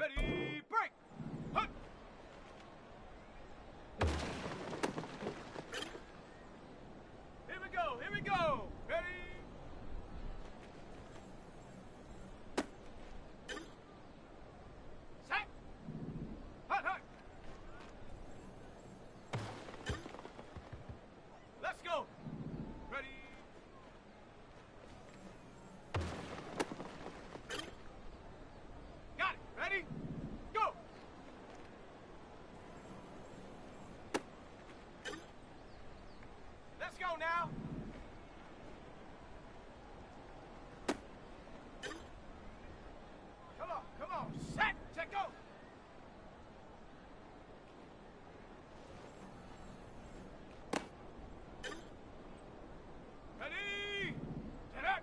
Ready, break! Hup. Here we go, here we go! Ready? Set! Hut, hut! Let's go! Ready? Got it! Ready? Go! Let's go now! Come on, set, check, go! Ready, set up!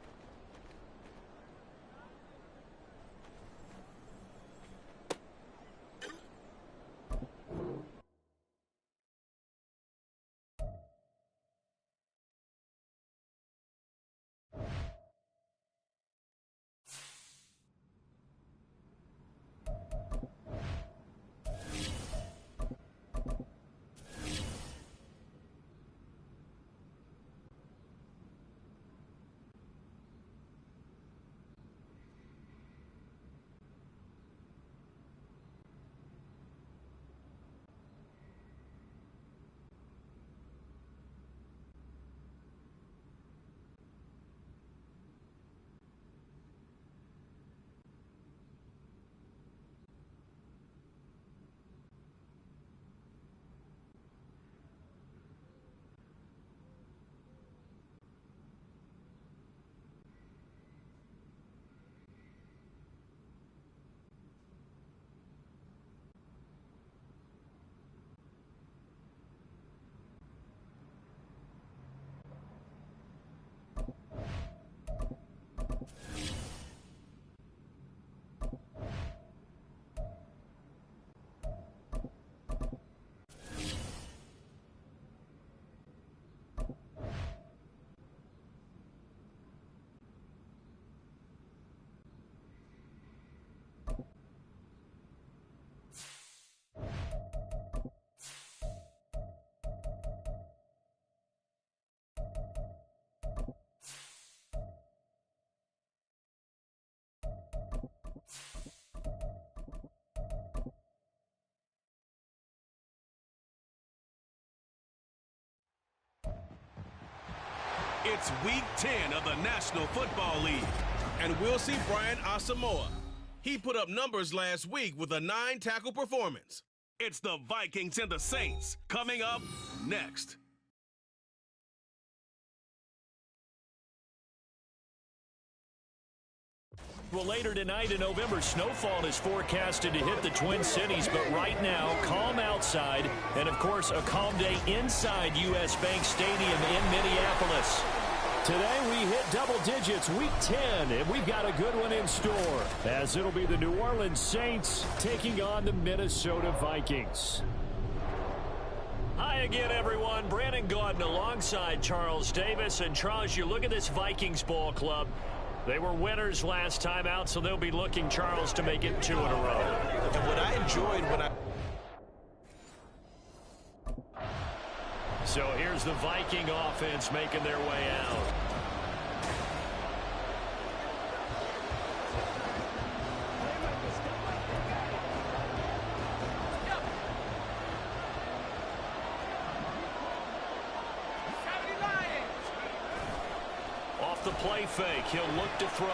It's Week 10 of the National Football League, and we'll see Brian Asamoah. He put up numbers last week with a 9-tackle performance. It's the Vikings and the Saints coming up next. Well, later tonight in November, snowfall is forecasted to hit the Twin Cities, but right now, calm outside, and of course, a calm day inside U.S. Bank Stadium in Minneapolis. Today, we hit double digits, Week 10, and we've got a good one in store, as it'll be the New Orleans Saints taking on the Minnesota Vikings. Hi again, everyone. Brandon Gaudin alongside Charles Davis. And Charles, you look at this Vikings ball club. They were winners last time out, so they'll be looking, Charles, to make it 2 in a row. And what I enjoyed when So here's the Viking offense making their way out. Off the play fake, he'll look to throw.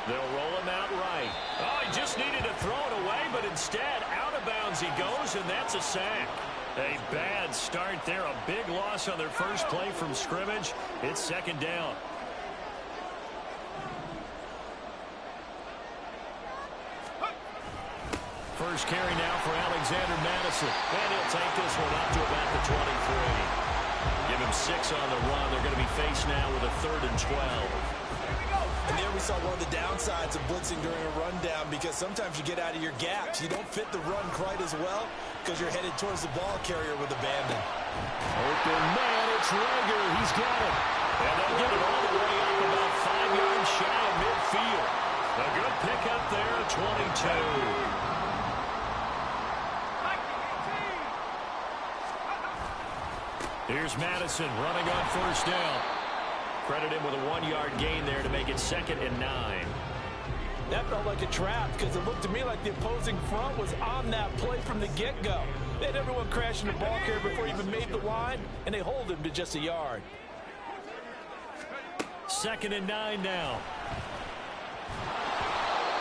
They'll roll him out right. Oh, he just needed to throw it away, but instead, out of bounds he goes, and that's a sack. A bad start there, a big loss on their first play from scrimmage. It's second down. First carry now for Alexander Madison. And he'll take this one up to about the 23. Give him 6 on the run. They're going to be faced now with a 3rd and 12. And there we saw one of the downsides of blitzing during a rundown, because sometimes you get out of your gaps. You don't fit the run quite as well because you're headed towards the ball carrier with abandon. Open man, it's Rager. He's got it. And they'll get it all the way up about 5 yards shy of midfield. A good pickup there, 22. Here's Madison running on first down. Credit him with a 1-yard gain there to make it 2nd and 9. That felt like a trap because it looked to me like the opposing front was on that play from the get-go. They had everyone crashing the ball carrier before he even made the line, and they hold him to just a yard. 2nd and 9 now.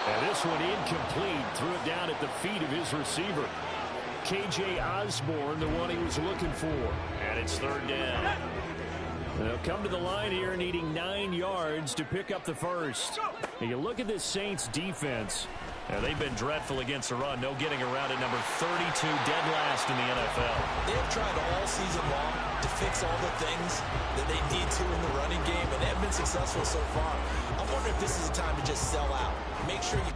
And this one incomplete. Threw it down at the feet of his receiver. K.J. Osborne, the one he was looking for. And it's 3rd down. They'll come to the line here needing 9 yards to pick up the first. And you look at this Saints defense. Now, they've been dreadful against the run. No getting around at number 32, dead last in the NFL. They have tried all season long to fix all the things that they need to in the running game, and they have been successful so far. I wonder if this is a time to just sell out. Make sure you...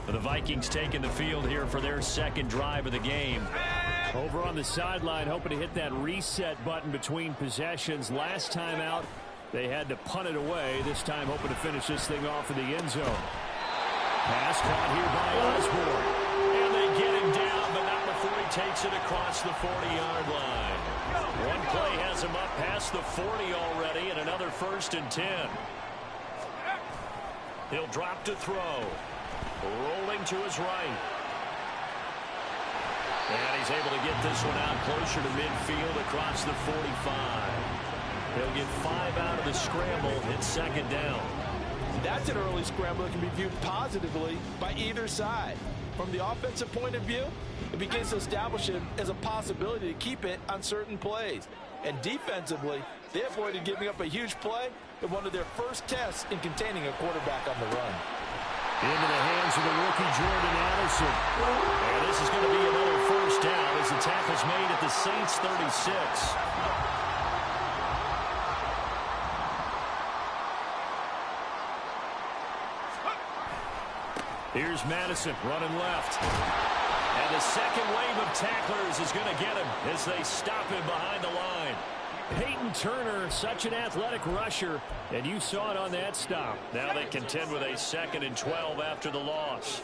The Vikings taking the field here for their 2nd drive of the game. Over on the sideline, hoping to hit that reset button between possessions. Last time out, they had to punt it away. This time, hoping to finish this thing off in the end zone. Pass caught here by Osborne. And they get him down, but not before he takes it across the 40-yard line. One play has him up past the 40 already, and another 1st and 10. He'll drop to throw. Rolling to his right. And he's able to get this one out closer to midfield across the 45. He'll get 5 out of the scramble. It's 2nd down. That's an early scramble that can be viewed positively by either side. From the offensive point of view, it begins to establish it as a possibility to keep it on certain plays. And defensively, they avoided giving up a huge play in one of their first tests in containing a quarterback on the run. Into the hands of the rookie Jordan Addison. And this is going to be another 1st down as the tackle's made at the Saints 36. Here's Madison running left. And the second wave of tacklers is going to get him as they stop him behind the line. Peyton Turner, such an athletic rusher, and you saw it on that stop. Now they contend with a 2nd and 12 after the loss.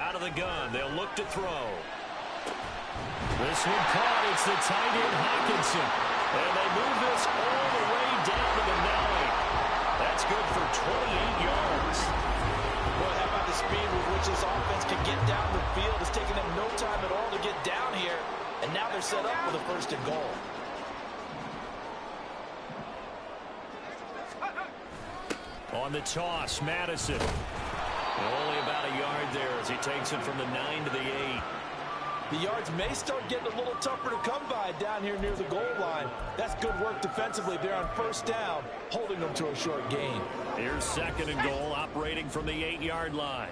Out of the gun, they'll look to throw. This one caught. It's the tight end Hawkinson. And they move this all the way down to the 9. That's good for 28 yards. Well, how about the speed with which this offense can get down the field? It's taken them no time at all to get down here, and now they're set up with a 1st and goal. On the toss, Madison. Only about a yard there as he takes it from the 9 to the 8. The yards may start getting a little tougher to come by down here near the goal line. That's good work defensively there on 1st down, holding them to a short gain. Here's 2nd and goal, operating from the 8-yard line.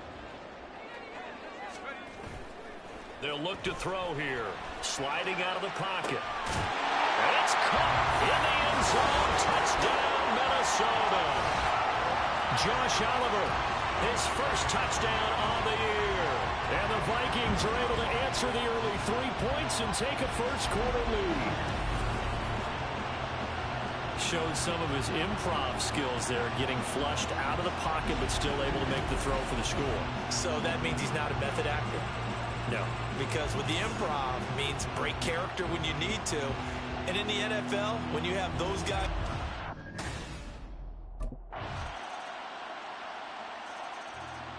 They'll look to throw here. Sliding out of the pocket. And it's caught in the end zone. Touchdown, Minnesota. Josh Oliver, his first touchdown on the year. And the Vikings are able to answer the early 3 points and take a first-quarter lead. Showed some of his improv skills there, getting flushed out of the pocket but still able to make the throw for the score. So that means he's not a method actor? No. Because with the improv means break character when you need to. And in the NFL, when you have those guys...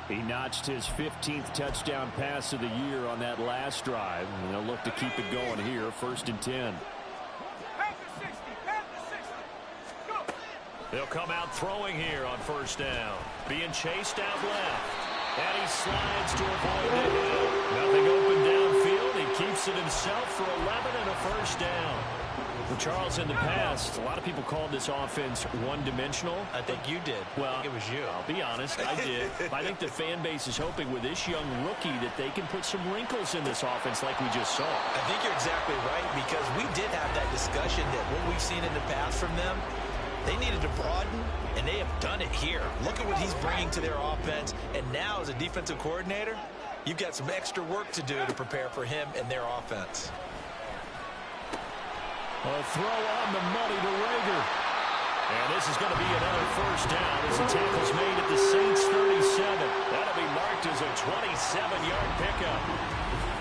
He notched his 15th touchdown pass of the year on that last drive. And they'll look to keep it going here, 1st and 10. They'll come out throwing here on 1st down. Being chased out left. And he slides to avoid the hit. Nothing open downfield. He keeps it himself for 11 and a 1st down. Well, Charles, in the past, a lot of people called this offense one-dimensional. I think you did. Well, it was you. I'll be honest, I did. I think the fan base is hoping with this young rookie that they can put some wrinkles in this offense like we just saw. I think you're exactly right, because we did have that discussion that what we've seen in the past from them, they needed to broaden, and they have done it here. Look at what he's bringing to their offense, and now as a defensive coordinator, you've got some extra work to do to prepare for him and their offense. A throw on the money to Rager. And this is going to be another first down as the tackle's made at the Saints 37. That'll be marked as a 27-yard pickup.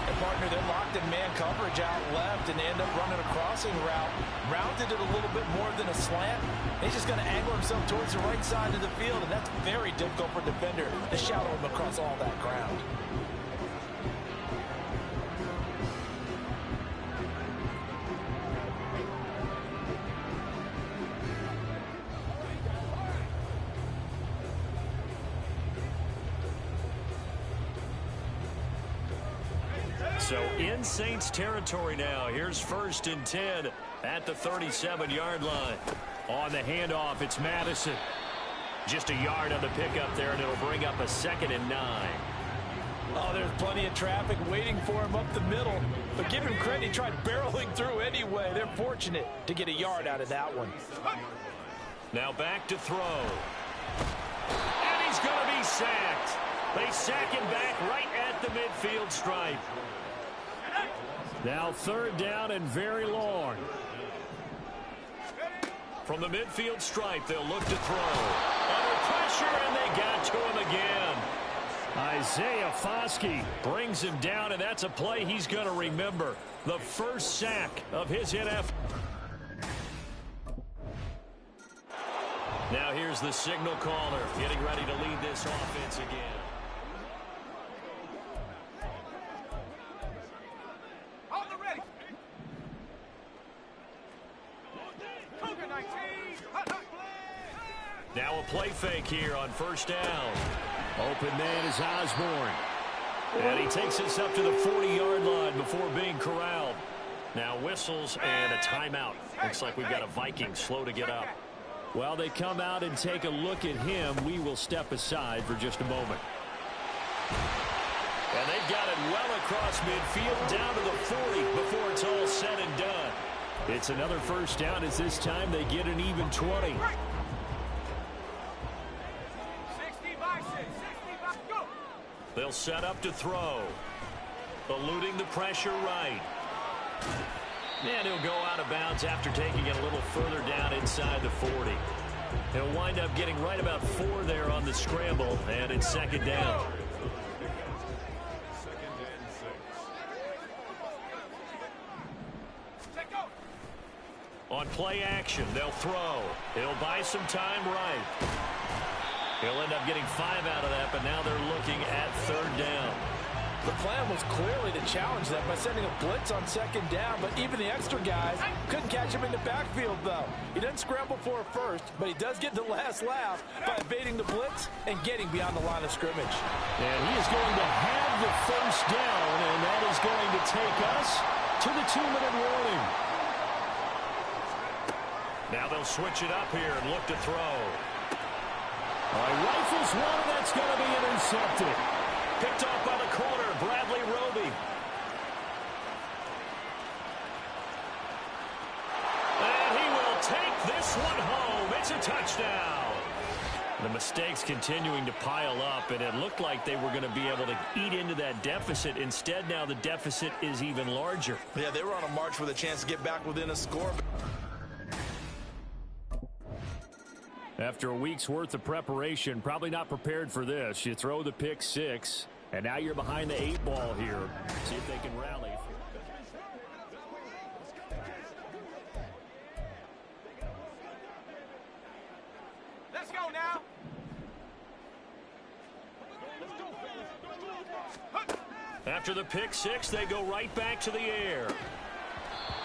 And partner, they're locked in man coverage out left, and they end up running a crossing route. Rounded it a little bit more than a slant. He's just going to angle himself towards the right side of the field, and that's very difficult for a defender to shadow him across all that ground. So in Saints territory now. Here's 1st and 10 at the 37-yard line. On the handoff, it's Madison. Just a yard on the pickup there, and it'll bring up a 2nd and 9. Oh, there's plenty of traffic waiting for him up the middle. But give him credit, he tried barreling through anyway. They're fortunate to get a yard out of that one. Now back to throw. And he's going to be sacked. They sack him back right at the midfield stripe. Now 3rd down and very long. From the midfield stripe, they'll look to throw. Under pressure, and they got to him again. Isaiah Foskey brings him down, and that's a play he's going to remember. The first sack of his NFL. Now here's the signal caller getting ready to lead this offense again. Now a play fake here on 1st down. Open man is Osborne. And he takes us up to the 40-yard line before being corralled. Now whistles and a timeout. Looks like we've got a Viking slow to get up. While they come out and take a look at him, we will step aside for just a moment. And they've got it well across midfield down to the 40 before it's all said and done. It's another first down as this time they get an even 20. They'll set up to throw. Eluding the pressure right. And he'll go out of bounds after taking it a little further down inside the 40. He'll wind up getting right about 4 there on the scramble, and it's 2nd down. On play action, they'll throw. He'll buy some time right. He'll end up getting 5 out of that, but now they're looking at 3rd down. The plan was clearly to challenge them by sending a blitz on 2nd down, but even the extra guys couldn't catch him in the backfield, though. He doesn't scramble for a first, but he does get the last laugh by evading the blitz and getting beyond the line of scrimmage. And he is going to have the first down, and that is going to take us to the 2-minute warning. Now they'll switch it up here and look to throw. Rifles one, and that's going to be intercepted. Picked off by the corner, Bradley Roby. And he will take this one home. It's a touchdown. The mistakes continuing to pile up, and it looked like they were going to be able to eat into that deficit. Instead, now the deficit is even larger. Yeah, they were on a march with a chance to get back within a score. After a week's worth of preparation, probably not prepared for this. You throw the pick 6, and now you're behind the 8 ball here. See if they can rally. Let's go now. After the pick 6, they go right back to the air.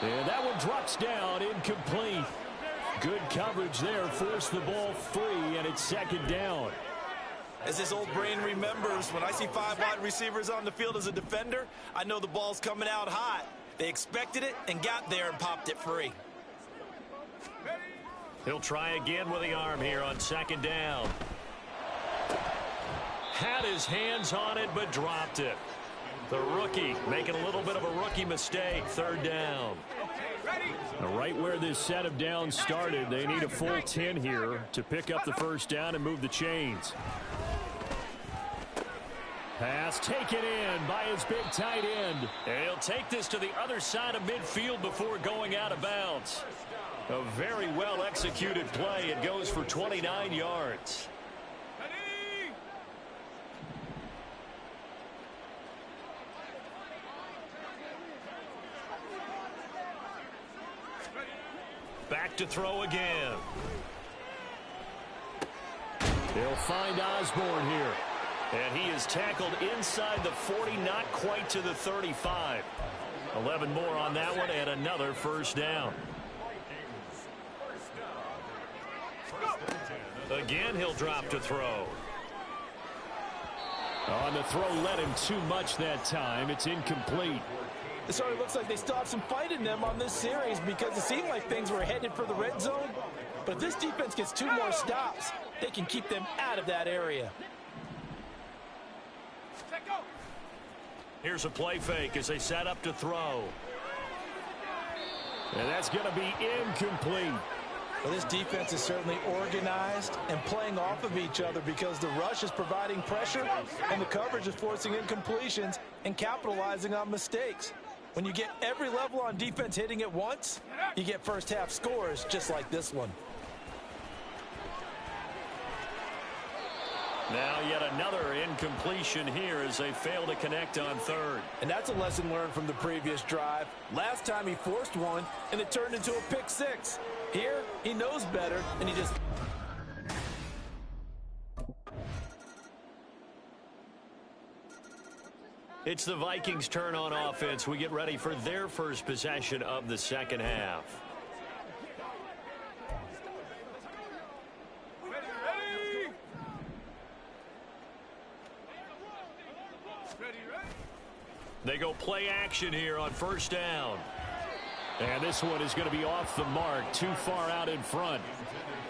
And that one drops down, incomplete. Good coverage there, forced the ball free, and it's 2nd down. As his old brain remembers, when I see 5 wide receivers on the field as a defender, I know the ball's coming out hot. They expected it and got there and popped it free. He'll try again with the arm here on 2nd down. Had his hands on it, but dropped it. The rookie making a little bit of a rookie mistake, 3rd down. Right where this set of downs started, they need a full 10 here to pick up the first down and move the chains. Pass taken in by his big tight end. And he'll take this to the other side of midfield before going out of bounds. A very well-executed play. It goes for 29 yards. Back to throw again. They'll find Osborne here. And he is tackled inside the 40, not quite to the 35. 11 more on that one and another first down. Again, he'll drop to throw. On the throw, led him too much that time. It's incomplete. It sort of looks like they still have some fight in them on this series because it seemed like things were headed for the red zone. But if this defense gets 2 more stops, they can keep them out of that area. Here's a play fake as they set up to throw. And that's going to be incomplete. Well, this defense is certainly organized and playing off of each other because the rush is providing pressure and the coverage is forcing incompletions and capitalizing on mistakes. When you get every level on defense hitting at once, you get first half scores just like this one. Now yet another incompletion here as they fail to connect on third. And that's a lesson learned from the previous drive. Last time he forced one, and it turned into a pick 6. Here, he knows better, and he just... It's the Vikings' turn on offense. We get ready for their first possession of the second half. They go play action here on first down. And this one is going to be off the mark, too far out in front.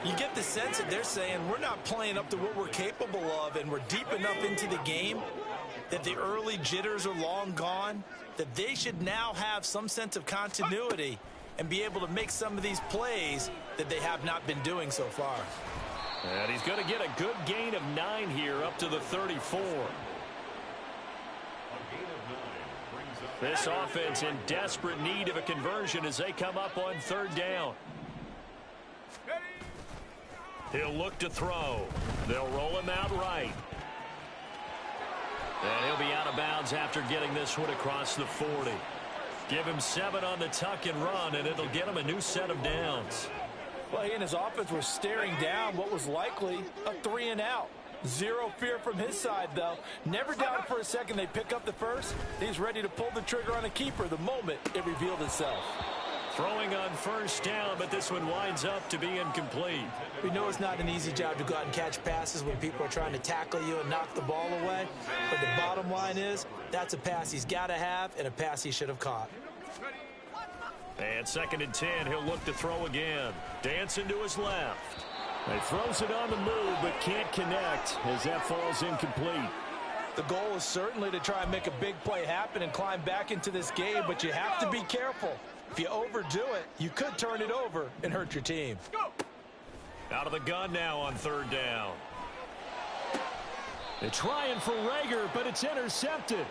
You get the sense that they're saying we're not playing up to what we're capable of, and we're deep enough into the game that the early jitters are long gone, that they should now have some sense of continuity and be able to make some of these plays that they have not been doing so far. And he's going to get a good gain of 9 here up to the 34. This offense in desperate need of a conversion as they come up on third down. He'll look to throw. They'll roll him out right. And he'll be out of bounds after getting this one across the 40. Give him 7 on the tuck and run, and it'll get him a new set of downs. Well, he and his offense were staring down what was likely a 3 and out. Zero fear from his side, though. Never doubted for a second they pick up the first. He's ready to pull the trigger on a keeper the moment it revealed itself. Throwing on first down, but this one winds up to be incomplete. We know it's not an easy job to go out and catch passes when people are trying to tackle you and knock the ball away. But the bottom line is, that's a pass he's got to have and a pass he should have caught. And 2nd and 10, he'll look to throw again. Dancing to his left. He throws it on the move, but can't connect as that falls incomplete. The goal is certainly to try and make a big play happen and climb back into this game, but you have to be careful. If you overdo it, you could turn it over and hurt your team. Out of the gun now on third down. They're trying for Rager, but it's intercepted.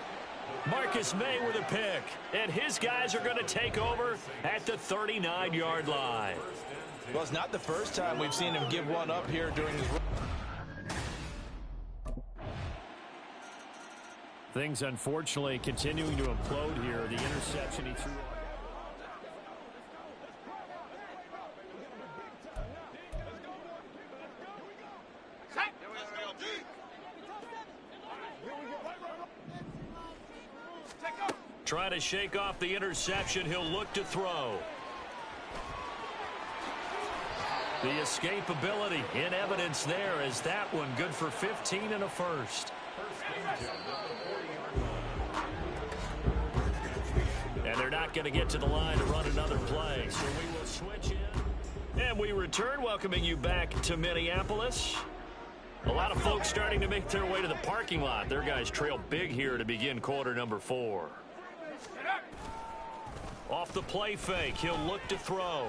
Marcus May with a pick, and his guys are going to take over at the 39-yard line. Well, it's not the first time we've seen him give one up here during his... Things, unfortunately, continuing to implode here. The interception he threw... Trying to shake off the interception. He'll look to throw. The escapability in evidence there as that one good for 15 and a first. And they're not going to get to the line to run another play. So we will switch in. And we return, welcoming you back to Minneapolis. A lot of folks starting to make their way to the parking lot. Their guys trail big here to begin quarter number 4. Off the play fake, he'll look to throw.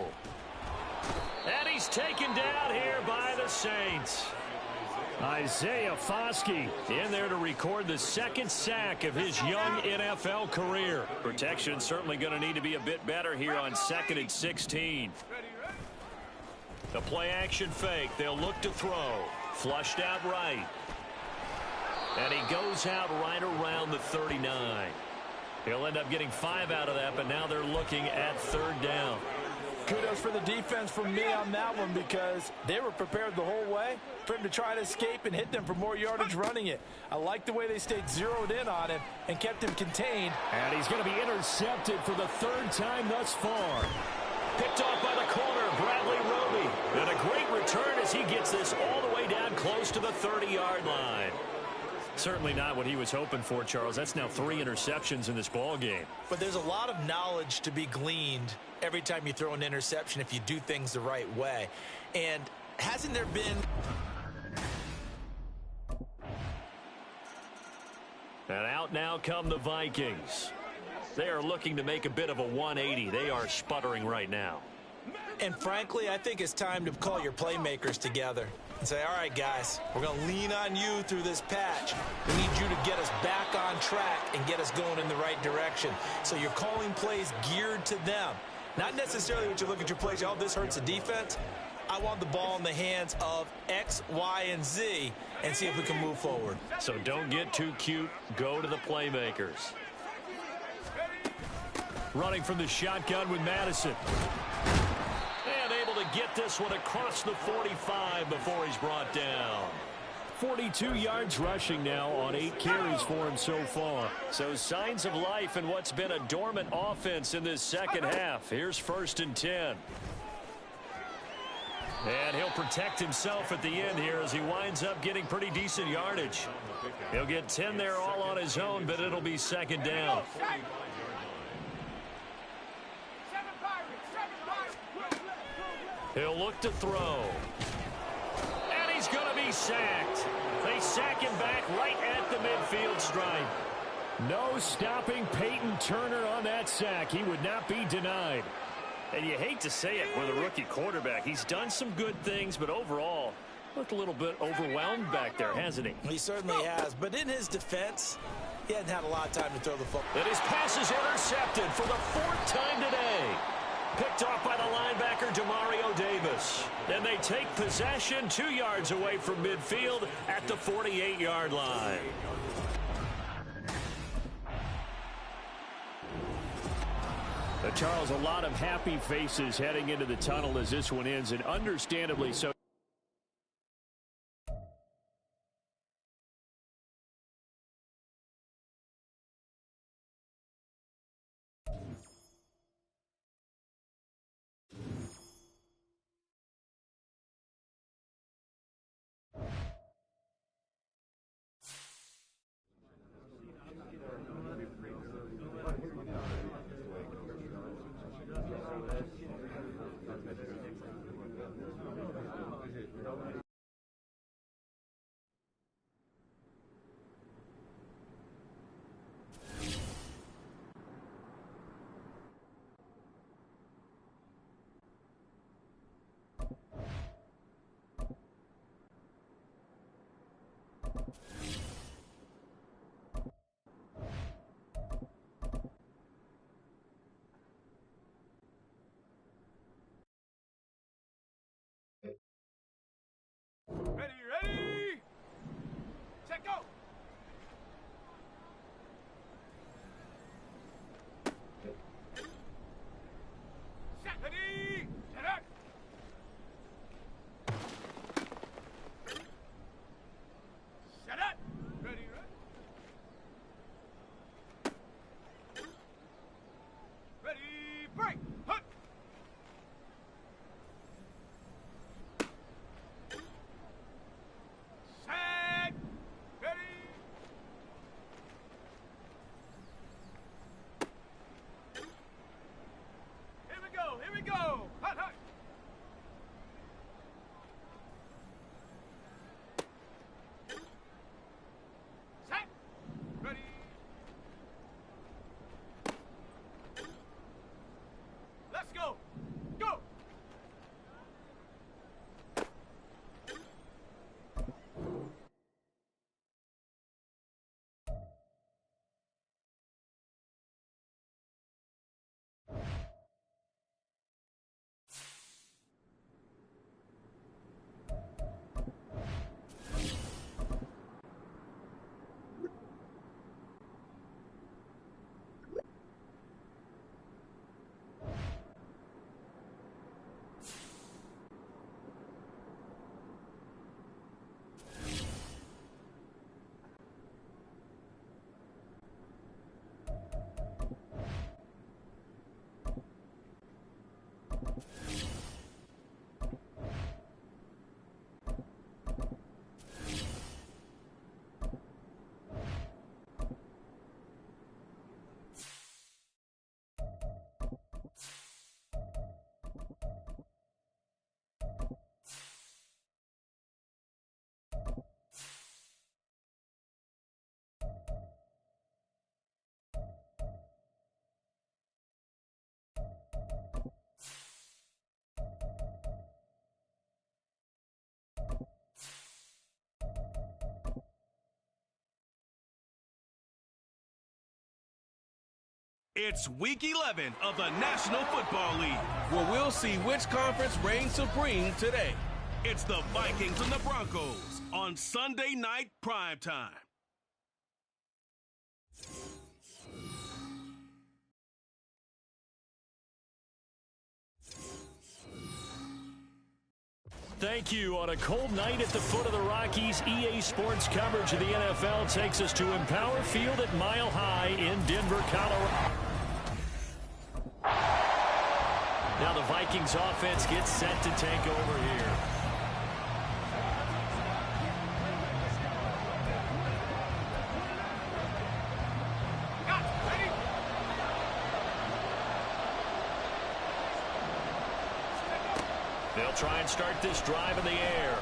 And he's taken down here by the Saints. Isaiah Foskey in there to record the second sack of his young NFL career. Protection certainly going to need to be a bit better here on 2nd and 16. The play action fake. They'll look to throw. Flushed out right. And he goes out right around the 39. He'll end up getting 5 out of that, but now they're looking at 3rd down. Kudos for the defense from me on that one because they were prepared the whole way for him to try to escape and hit them for more yardage running it. I like the way they stayed zeroed in on him and kept him contained. And he's going to be intercepted for the 3rd time thus far. Picked off by the corner, Bradley Roby. And a great return as he gets this all the way down close to the 30-yard line. Certainly not what he was hoping for, Charles. That's now 3 interceptions in this ball game. But there's a lot of knowledge to be gleaned every time you throw an interception if you do things the right way. And hasn't there been... And out now come the Vikings. They are looking to make a bit of a 180. They are sputtering right now. And frankly, I think it's time to call your playmakers together and say, all right, guys, we're going to lean on you through this patch. We need you to get us back on track and get us going in the right direction. So you're calling plays geared to them. Not necessarily what you look at your plays, oh, this hurts the defense. I want the ball in the hands of X, Y, and Z and see if we can move forward. So don't get too cute. Go to the playmakers. Running from the shotgun with Madison. And able to get this one across the 45 before he's brought down. 42 yards rushing now on 8 carries for him so far. So signs of life in what's been a dormant offense in this second half. Here's 1st and 10. And he'll protect himself at the end here as he winds up getting pretty decent yardage. He'll get 10 there all on his own, but it'll be 2nd down. He'll look to throw. And he's going to be sacked. They sack him back right at the midfield stripe. No stopping Peyton Turner on that sack. He would not be denied. And you hate to say it with a rookie quarterback. He's done some good things, but overall, looked a little bit overwhelmed back there, hasn't he? He certainly has. But in his defense, he hadn't had a lot of time to throw the football. And his pass is intercepted for the 4th time today. Picked off by the linebacker, Demario Davis. And they take possession 2 yards away from midfield at the 48-yard line. Charles, a lot of happy faces heading into the tunnel as this one ends, and understandably so. It's Week 11 of the National Football League, where we'll see which conference reigns supreme today. It's the Vikings and the Broncos on Sunday Night Primetime. Thank you. On a cold night at the foot of the Rockies, EA Sports coverage of the NFL takes us to Empower Field at Mile High in Denver, Colorado. Now the Vikings offense gets set to take over here. They'll try and start this drive in the air.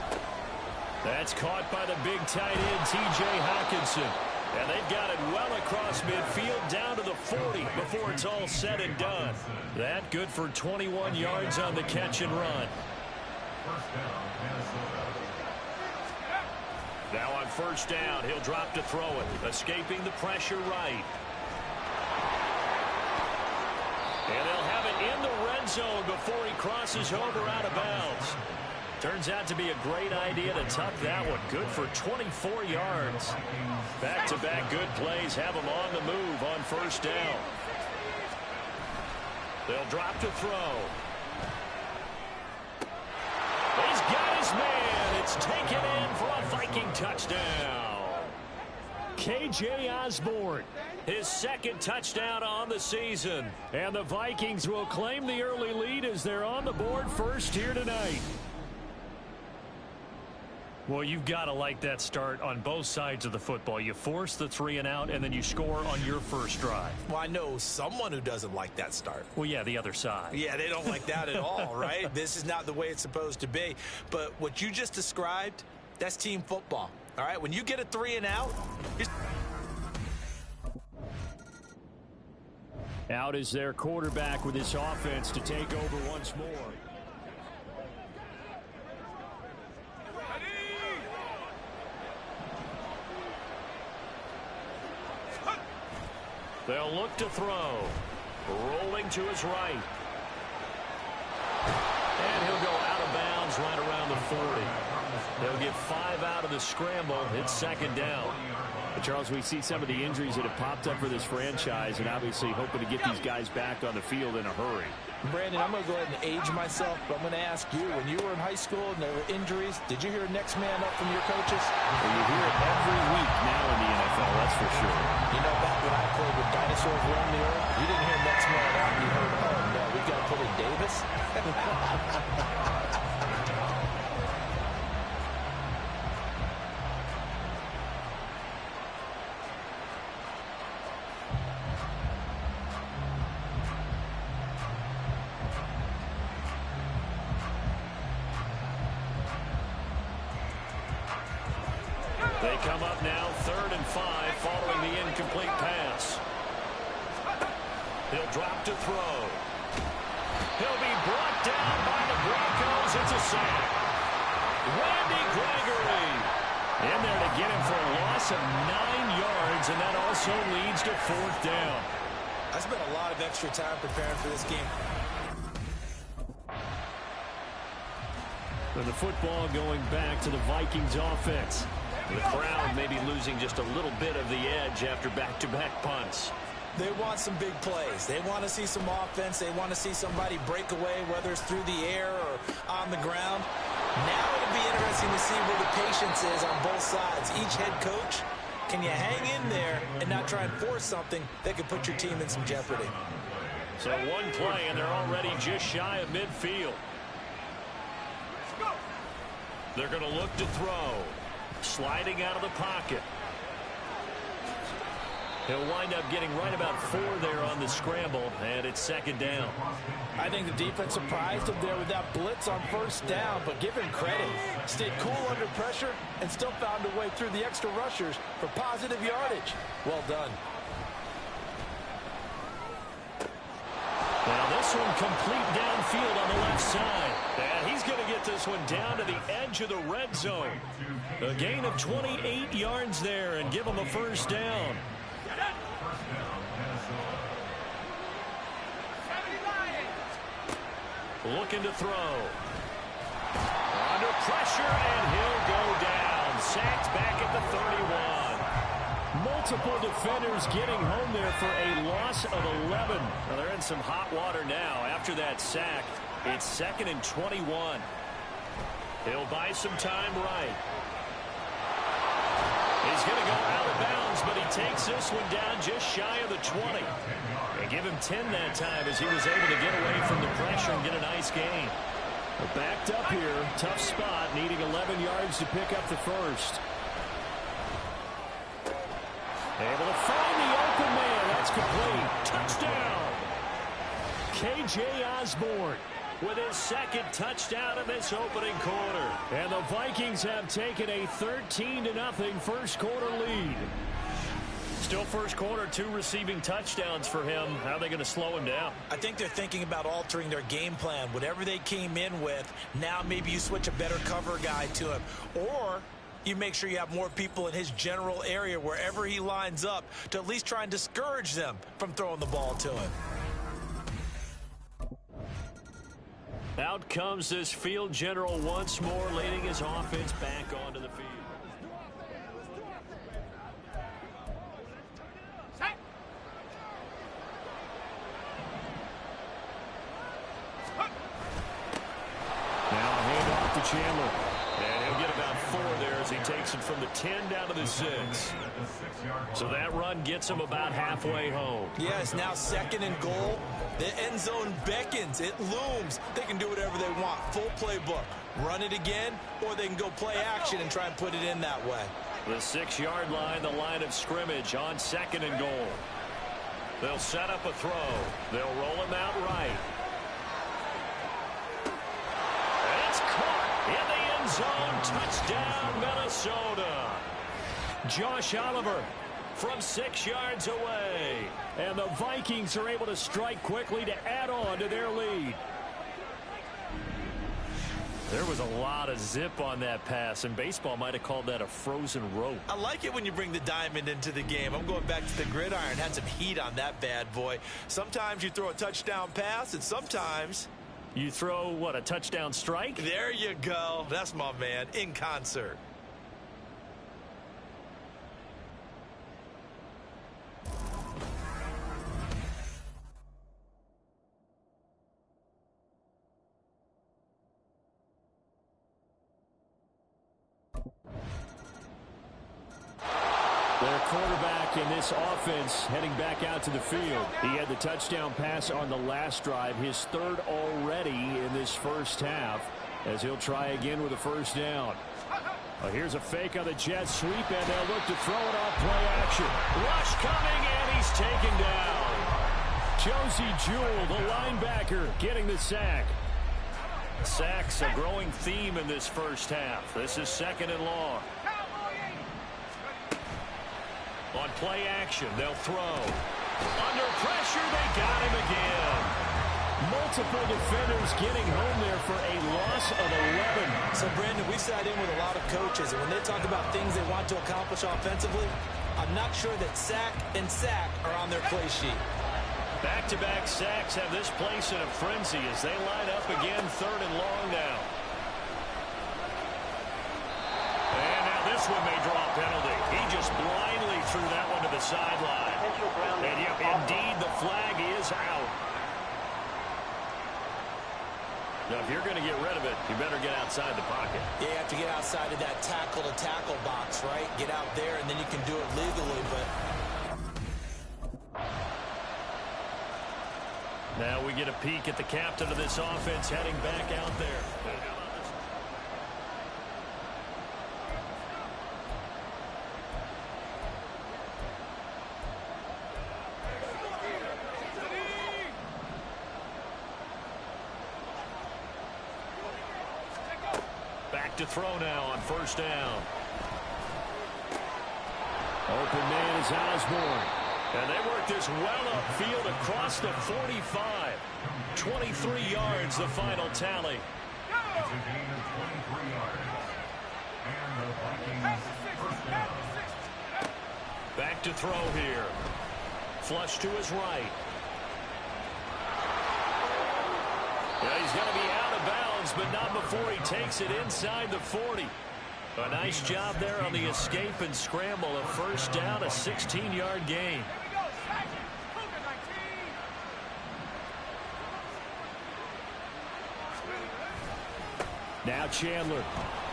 That's caught by the big tight end, T.J. Hockenson. And they've got it well across midfield down to the 40 before it's all said and done. That good for 21 yards on the catch and run. Now on first down, he'll drop to throw it, escaping the pressure right. And they'll have it in the red zone before he crosses over out of bounds. Turns out to be a great idea to tuck that one. Good for 24 yards. Back-to-back good plays have him on the move on first down. They'll drop to throw. He's got his man. It's taken in for a Viking touchdown. K.J. Osborne, his second touchdown on the season. And the Vikings will claim the early lead as they're on the board first here tonight. Well, you've got to like that start on both sides of the football. You force the 3 and out, and then you score on your first drive. Well, I know someone who doesn't like that start. Well, yeah, the other side. Yeah, they don't like that at all, right? This is not the way it's supposed to be. But what you just described, that's team football. All right, when you get a 3 and out, out is their quarterback with his offense to take over once more. They'll look to throw. Rolling to his right. And he'll go out of bounds right around the 40. They'll get 5 out of the scramble. It's second down. But Charles, we see some of the injuries that have popped up for this franchise, and obviously hoping to get these guys back on the field in a hurry. Brandon, I'm going to go ahead and age myself, but I'm going to ask you, when you were in high school and there were injuries, did you hear next man up from your coaches? Well, you hear it every week now in the NFL, that's for sure. You know, back when I played with dinosaurs roam the earth, you didn't hear next man up. You heard, oh, no, we've got to put in Davis. They come up now, 3rd and 5, following the incomplete pass. He'll drop to throw. He'll be brought down by the Broncos. It's a sack. Randy Gregory in there to get him for a loss of 9 yards, and that also leads to 4th down. I spent a lot of extra time preparing for this game. And the football going back to the Vikings offense. The crowd may be losing just a little bit of the edge after back-to-back punts. They want some big plays. They want to see some offense. They want to see somebody break away, whether it's through the air or on the ground. Now it'll be interesting to see where the patience is on both sides. Each head coach, can you hang in there and not try and force something that could put your team in some jeopardy? So one play, and they're already just shy of midfield. They're going to look to throw. Sliding out of the pocket. He'll wind up getting right about 4 there on the scramble, and it's second down. I think the defense surprised him there with that blitz on first down, but give him credit. Stayed cool under pressure and still found a way through the extra rushers for positive yardage. Well done. Now this one complete downfield on the left side. And he's going to get this one down to the edge of the red zone. A gain of 28 yards there and give him a first down. Looking to throw. Under pressure, and he'll go down. Sacked back at the 31. Multiple defenders getting home there for a loss of 11. Well, they're in some hot water now. After that sack, it's 2nd and 21. He'll buy some time right. He's going to go out of bounds, but he takes this one down just shy of the 20. They give him 10 that time as he was able to get away from the pressure and get a nice gain. Well, backed up here, tough spot, needing 11 yards to pick up the first. Able to find the open man. That's complete. Touchdown. K.J. Osborne with his 2nd touchdown in this opening quarter. And the Vikings have taken a 13-0 first quarter lead. Still first quarter, 2 receiving touchdowns for him. How are they going to slow him down? I think they're thinking about altering their game plan. Whatever they came in with, now maybe you switch a better cover guy to him. Or you make sure you have more people in his general area wherever he lines up to at least try and discourage them from throwing the ball to him. Out comes this field general once more, leading his offense back onto the field. Now a handoff to Chandler. And he'll get about 4 there as he takes it from the 10 down to the 6. So that run gets him about halfway home. Yeah, it's now 2nd and goal. The end zone beckons. It looms. They can do whatever they want. Full playbook. Run it again, or they can go play action and try and put it in that way. The 6-yard line, the line of scrimmage on 2nd and goal. They'll set up a throw. They'll roll him out right. And it's caught in the end zone. Touchdown, Minnesota. Josh Oliver from 6 yards away. And the Vikings are able to strike quickly to add on to their lead. There was a lot of zip on that pass, and baseball might have called that a frozen rope. I like it when you bring the diamond into the game. I'm going back to the gridiron. Had some heat on that bad boy. Sometimes you throw a touchdown pass, and sometimes you throw, what, a touchdown strike? There you go. That's my man, in concert. Their quarterback in this offense heading back out to the field. He had the touchdown pass on the last drive, his 3rd already in this first half, as he'll try again with a first down. Here's a fake on the jet sweep, and they'll look to throw it off play action. Rush coming, and he's taken down. Josie Jewell, the linebacker, getting the sack. Sacks a growing theme in this first half. This is 2nd and long. On play action, they'll throw. Under pressure, they got him again. Multiple defenders getting home there for a loss of 11. So, Brandon, we sat in with a lot of coaches, and when they talk about things they want to accomplish offensively, I'm not sure that sack and sack are on their play sheet. Back-to-back sacks have this place in a frenzy as they line up again 3rd and long now. And now this one may draw a penalty. He just blindly threw that one to the sideline. And yep, indeed, the flag is out. Now, if you're going to get rid of it, you better get outside the pocket. Yeah, you have to get outside of that tackle-to-tackle box, right? Get out there, and then you can do it legally, but... Now we get a peek at the captain of this offense heading back out there. Back to throw now on first down. Open man is Osborne. And they work this well upfield across the 45. 23 yards, the final tally. Back to throw here. Flush to his right. Yeah, he's going to be out of bounds, but not before he takes it inside the 40. A nice job there on the escape and scramble. A first down, a 16-yard gain. Now Chandler.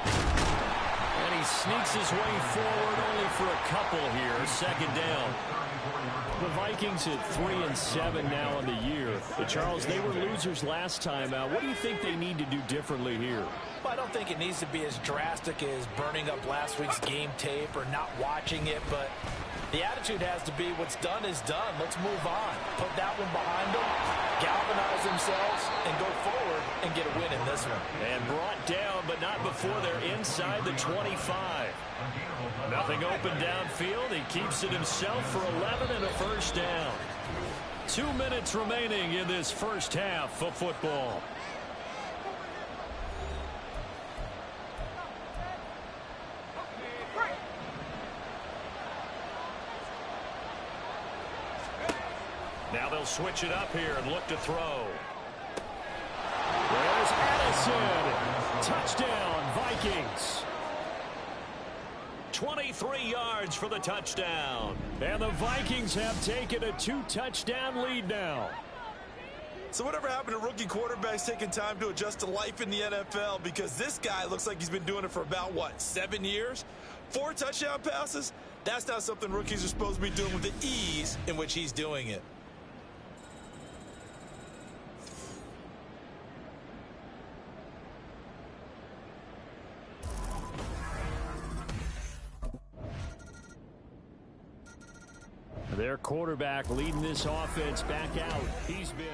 And he sneaks his way forward only for a couple here. Second down. The Vikings at 3-7 now on the year. But Charles, they were losers last time out. What do you think they need to do differently here? Well, I don't think it needs to be as drastic as burning up last week's game tape or not watching it, but the attitude has to be what's done is done. Let's move on. Put that one behind them, galvanize themselves, and go forward and get a win in this one. And brought down, but not before they're inside the 25. Nothing open downfield. He keeps it himself for 11 and a first down. 2 minutes remaining in this first half of football. Now they'll switch it up here and look to throw. There's Addison. Touchdown, Vikings. 23 yards for the touchdown. And the Vikings have taken a 2-touchdown lead now. So whatever happened to rookie quarterbacks taking time to adjust to life in the NFL? Because this guy looks like he's been doing it for about, 7 years? 4 touchdown passes? That's not something rookies are supposed to be doing with the ease in which he's doing it. Their quarterback leading this offense back out. He's been...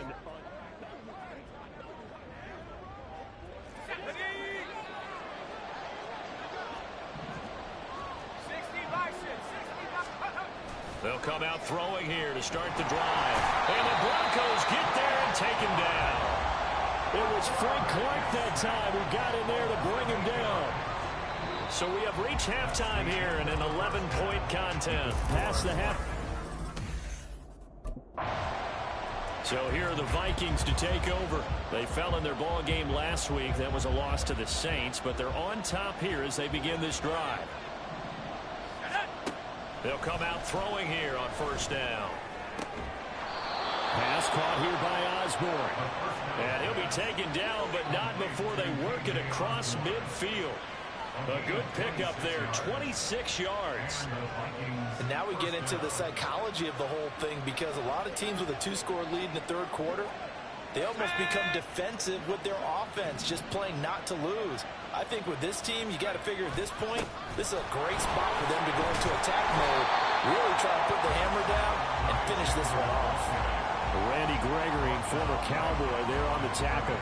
They'll come out throwing here to start the drive. And the Broncos get there and take him down. It was Frank Clark that time who got in there to bring him down. So we have reached halftime here in an 11-point contest. Past the half. So here are the Vikings to take over. They fell in their ball game last week. That was a loss to the Saints, but they're on top here as they begin this drive. They'll come out throwing here on first down. Pass caught here by Osborne. And he'll be taken down, but not before they work it across midfield. A good pickup there, 26 yards. And now we get into the psychology of the whole thing, because a lot of teams with a 2-score lead in the third quarter, they almost become defensive with their offense, just playing not to lose. I think with this team, you got to figure at this point, this is a great spot for them to go into attack mode, really try to put the hammer down and finish this one off. Randy Gregory, former Cowboy, there on the tackle.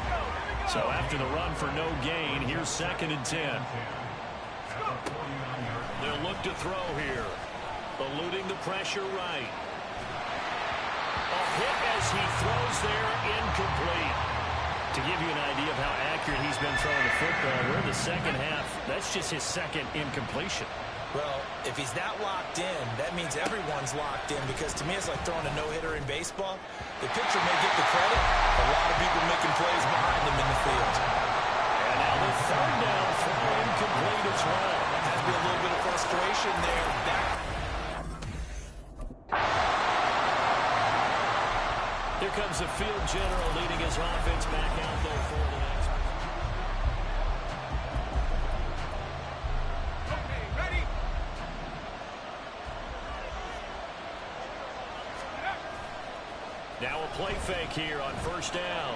So after the run for no gain, here's 2nd and 10. They'll look to throw here. Eluding the pressure right. A hit as he throws there, incomplete. To give you an idea of how accurate he's been throwing the football, we're in the second half. That's just his second incompletion. Well, if he's that locked in, that means everyone's locked in, because to me it's like throwing a no-hitter in baseball. The pitcher may get the credit, a lot of people making plays behind him in the field. And now the third down throw incomplete as well. Has been a little bit of frustration there. Here comes the field general leading his offense back out there for the next. Okay, ready? Now a play fake here on first down.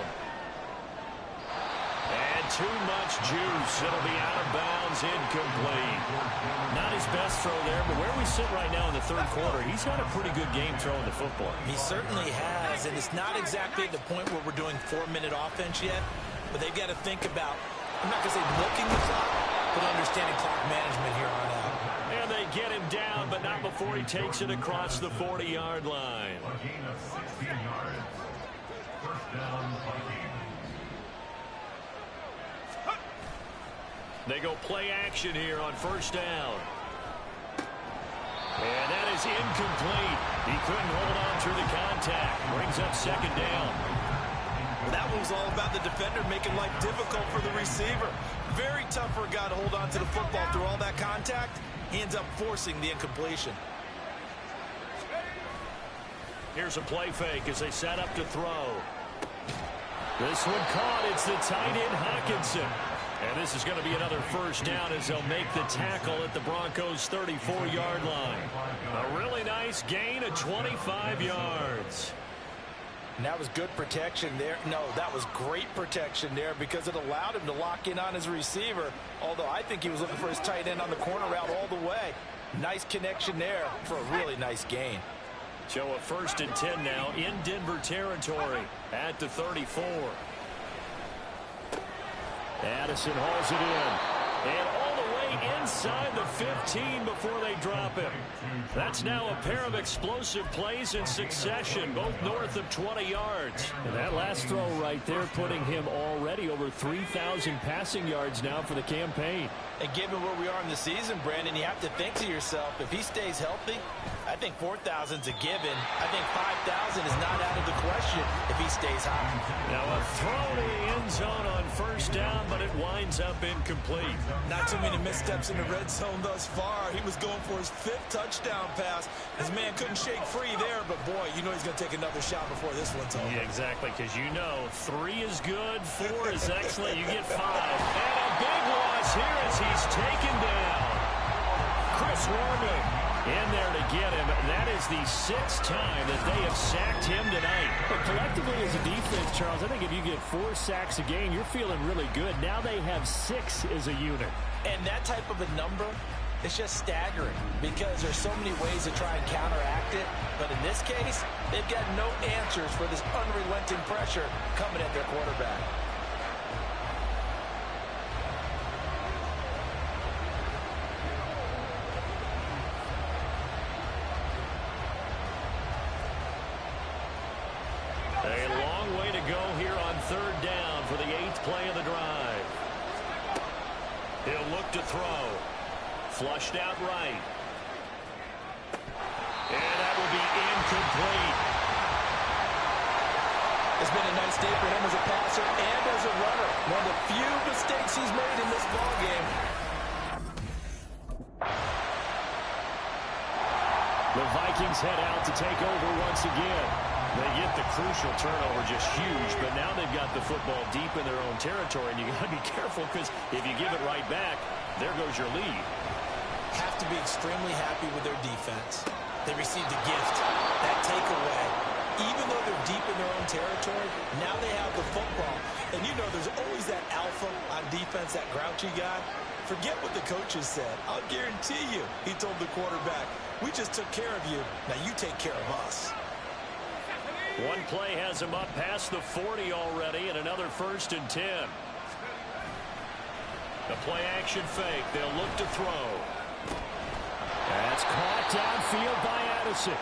And too much juice. It'll be out of bounds, incomplete. Not his best throw there, but where we sit right now in the third quarter, he's had a pretty good game throwing the football. He certainly has, and it's not exactly at the point where we're doing 4-minute offense yet, but they've got to think about, I'm not going to say milking the clock, but understanding clock management here on out. And they get him down, but not before he takes it across the 40-yard line. They go play action here on first down. And that is incomplete. He couldn't hold on through the contact. Brings up second down. Well, that one was all about the defender making life difficult for the receiver. Very tough for a guy to hold on to the football through all that contact. He ends up forcing the incompletion. Here's a play fake as they set up to throw. This one caught. It's the tight end Hawkinson. And this is going to be another first down as they'll make the tackle at the Broncos' 34-yard line. A really nice gain of 25 yards. And that was good protection there. No, that was great protection there because it allowed him to lock in on his receiver, although I think he was looking for his tight end on the corner route all the way. Nice connection there for a really nice gain. So a 1st and 10 now in Denver territory at the 34. Addison hauls it in. And all the way inside the 15 before they drop him. That's now a pair of explosive plays in succession, both north of 20 yards. And that last throw right there putting him already over 3,000 passing yards now for the campaign. And given where we are in the season, Brandon, you have to think to yourself, if he stays healthy, I think 4,000's a given. I think 5,000 is not out of the question if he stays high. Now a throw to the end zone on first down, but it winds up incomplete. Not too many missteps in the red zone thus far. He was going for his 5th touchdown pass. His man couldn't shake free there, but boy, you know he's going to take another shot before this one's over. Yeah, exactly, because you know 3 is good, 4 is excellent, you get 5. And a big loss here as he's taken down. Chris Wormley in there to get him. That is the 6th time that they have sacked him tonight. But collectively as a defense, Charles, I think if you get 4 sacks a game, you're feeling really good. Now they have 6 as a unit. And that type of a number, it's just staggering because there's so many ways to try and counteract it. But in this case, they've got no answers for this unrelenting pressure coming at their quarterback. A long way to go here on 3rd down for the 8th play of the drive. He'll look to throw. Flushed out right. And that will be incomplete. It's been a nice day for him as a passer and as a runner. One of the few mistakes he's made in this ballgame. The Vikings head out to take over once again. They get the crucial turnover, just huge, but now they've got the football deep in their own territory, and you got to be careful because if you give it right back, there goes your lead. Have to be extremely happy with their defense. They received a gift, that takeaway. Even though they're deep in their own territory, now they have the football. And you know there's always that alpha on defense, that grouchy guy. Forget what the coaches said. I'll guarantee you, he told the quarterback, we just took care of you. Now you take care of us. One play has him up past the 40 already, and another 1st and 10. The play action fake. They'll look to throw. That's caught downfield by Addison.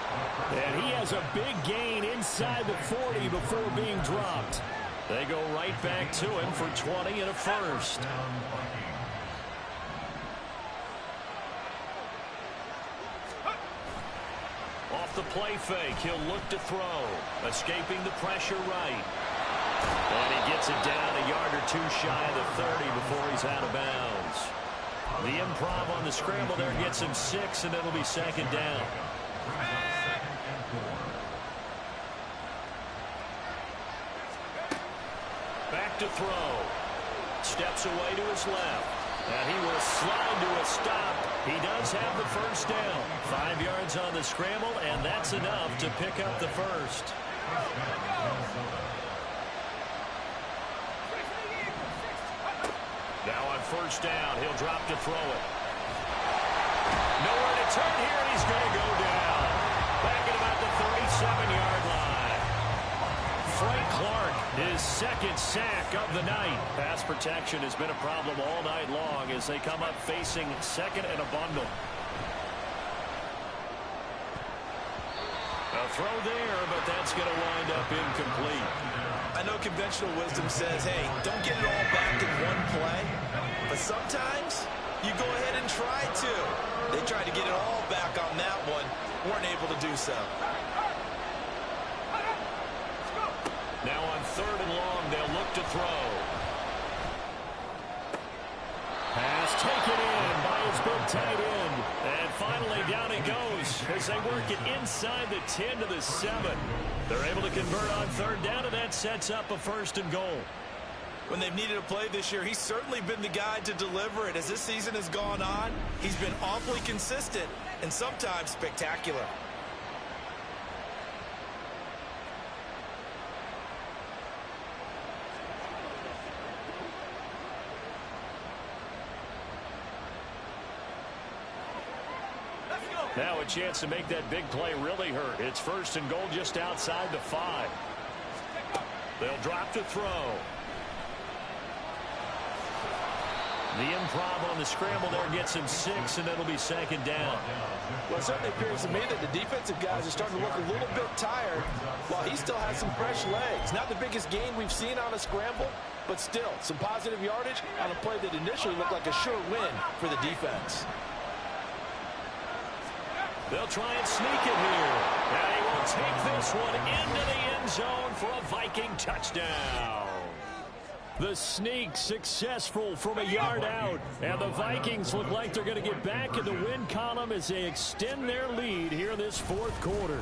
And he has a big gain inside the 40 before being dropped. They go right back to him for 20 and a 1st. Off the play fake, he'll look to throw. Escaping the pressure right. And he gets it down a yard or 2 shy of the 30 before he's out of bounds. The improv on the scramble there gets him 6, and it'll be 2nd down. Back to throw. Steps away to his left. And he will slide to a stop. He does have the 1st down. 5 yards on the scramble, and that's enough to pick up the 1st. Now on 1st down, he'll drop to throw it. Nowhere to turn here, and he's going to go down. Back at about the 37-yard line. Frank Clark, his 2nd sack of the night. Pass protection has been a problem all night long as they come up facing 2nd and a bundle. A throw there, but that's going to wind up incomplete. I know conventional wisdom says, hey, don't get it all back in one play. But sometimes you go ahead and try to. They tried to get it all back on that one. Weren't able to do so. Now on 3rd and long. They'll look to throw. Pass taken in by his big tight end. And finally down it goes as they work it inside the 10 to the 7. They're able to convert on 3rd down, and that sets up a 1st and goal. When they've needed a play this year, he's certainly been the guy to deliver it. As this season has gone on, he's been awfully consistent and sometimes spectacular. Now a chance to make that big play really hurt. It's 1st and goal just outside the 5. They'll drop to throw. The improv on the scramble there gets him 6, and it'll be 2nd down. Well, it certainly appears to me that the defensive guys are starting to look a little bit tired while he still has some fresh legs. Not the biggest gain we've seen on a scramble, but still some positive yardage on a play that initially looked like a sure win for the defense. They'll try and sneak it here. And he will take this one into the end zone for a Viking touchdown. The sneak successful from a yard out. And the Vikings look like they're going to get back in the win column as they extend their lead here in this 4th quarter.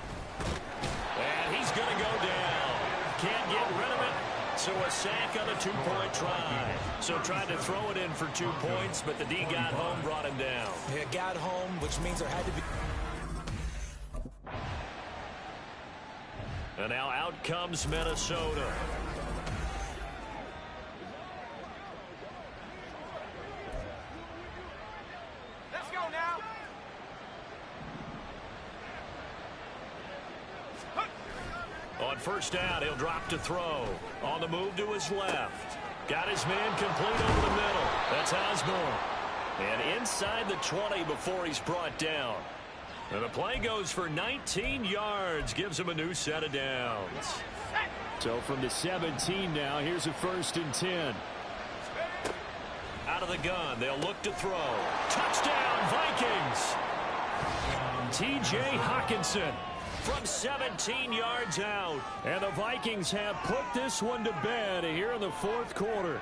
And he's going to go down. Can't get rid of it. So a sack on a 2-point try. So tried to throw it in for 2 points, but the D got home, brought him down. Yeah, got home, which means there had to be... And now out comes Minnesota. Let's go now. On 1st down, he'll drop to throw. On the move to his left. Got his man complete over the middle. That's Osborne. And inside the 20 before he's brought down. And the play goes for 19 yards. Gives him a new set of downs. So from the 17 now, here's a 1st and 10. Out of the gun, they'll look to throw. Touchdown, Vikings! T.J. Hawkinson from 17 yards out. And the Vikings have put this one to bed here in the 4th quarter.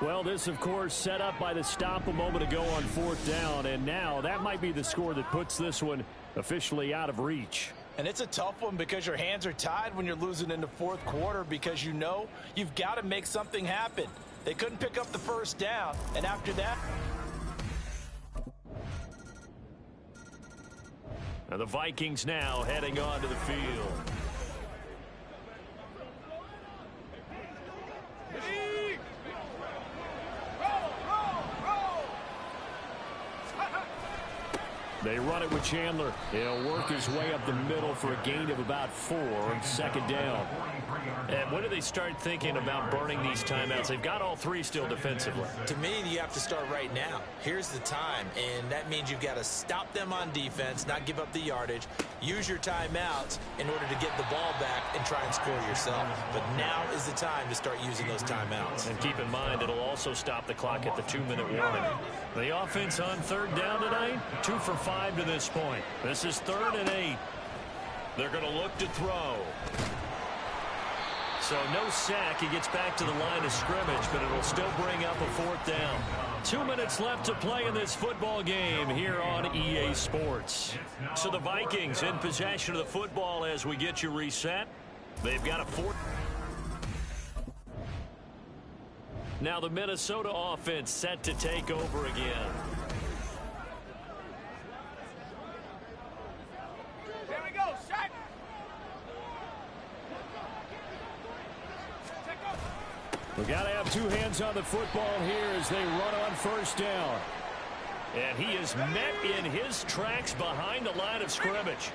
Well, this, of course, set up by the stop a moment ago on 4th down. And now that might be the score that puts this one officially out of reach. And it's a tough one because your hands are tied when you're losing in the 4th quarter because you know you've got to make something happen. They couldn't pick up the 1st down. And after that... And the Vikings now heading onto the field. They run it with Chandler. He'll work his way up the middle for a gain of about 4 on 2nd down. And when do they start thinking about burning these timeouts? They've got all 3 still defensively. To me, you have to start right now. Here's the time, and that means you've got to stop them on defense, not give up the yardage, use your timeouts in order to get the ball back and try and score yourself. But now is the time to start using those timeouts. And keep in mind, it'll also stop the clock at the 2-minute warning. The offense on 3rd down tonight, 2 for 5 to this point. This is 3rd and 8. They're going to look to throw. So no sack. He gets back to the line of scrimmage, but it'll still bring up a 4th down. 2 minutes left to play in this football game here on EA Sports. So the Vikings in possession of the football as we get you reset. They've got a 4th. Now the Minnesota offense set to take over again. Here we go, shot. We got to have 2 hands on the football here as they run on 1st down. And he is met in his tracks behind the line of scrimmage.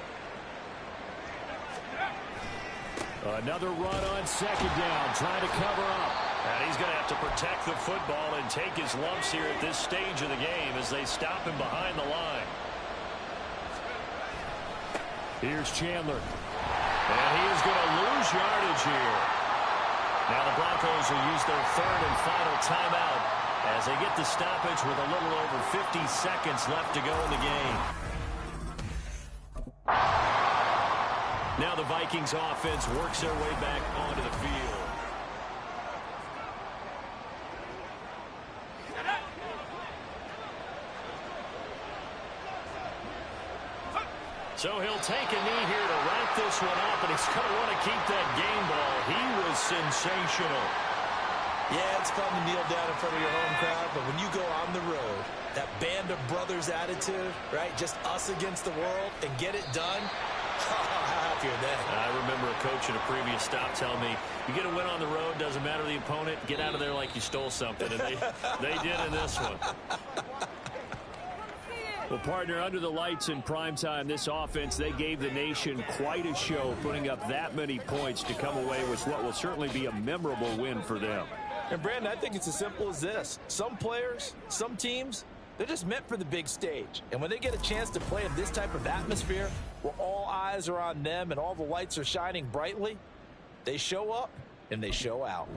Another run on 2nd down, trying to cover up. And he's going to have to protect the football and take his lumps here at this stage of the game as they stop him behind the line. Here's Chandler. And he is going to lose yardage here. Now the Broncos will use their 3rd and final timeout as they get the stoppage with a little over 50 seconds left to go in the game. Now the Vikings offense works their way back onto the field. So he'll take a knee here to wrap this one up, and he's going to want to keep that game ball. He was sensational. Yeah, it's fun to kneel down in front of your home crowd, but when you go on the road, that band of brothers attitude, right, just us against the world, and get it done, how happy are they? I remember a coach in a previous stop telling me, you get a win on the road, doesn't matter the opponent, get out of there like you stole something, and they did in this one. Well, partner, under the lights in primetime, this offense, they gave the nation quite a show, putting up that many points to come away with what will certainly be a memorable win for them. And, Brandon, I think it's as simple as this. Some players, some teams, they're just meant for the big stage. And when they get a chance to play in this type of atmosphere where all eyes are on them and all the lights are shining brightly, they show up and they show out.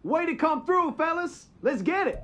Way to come through, fellas. Let's get it.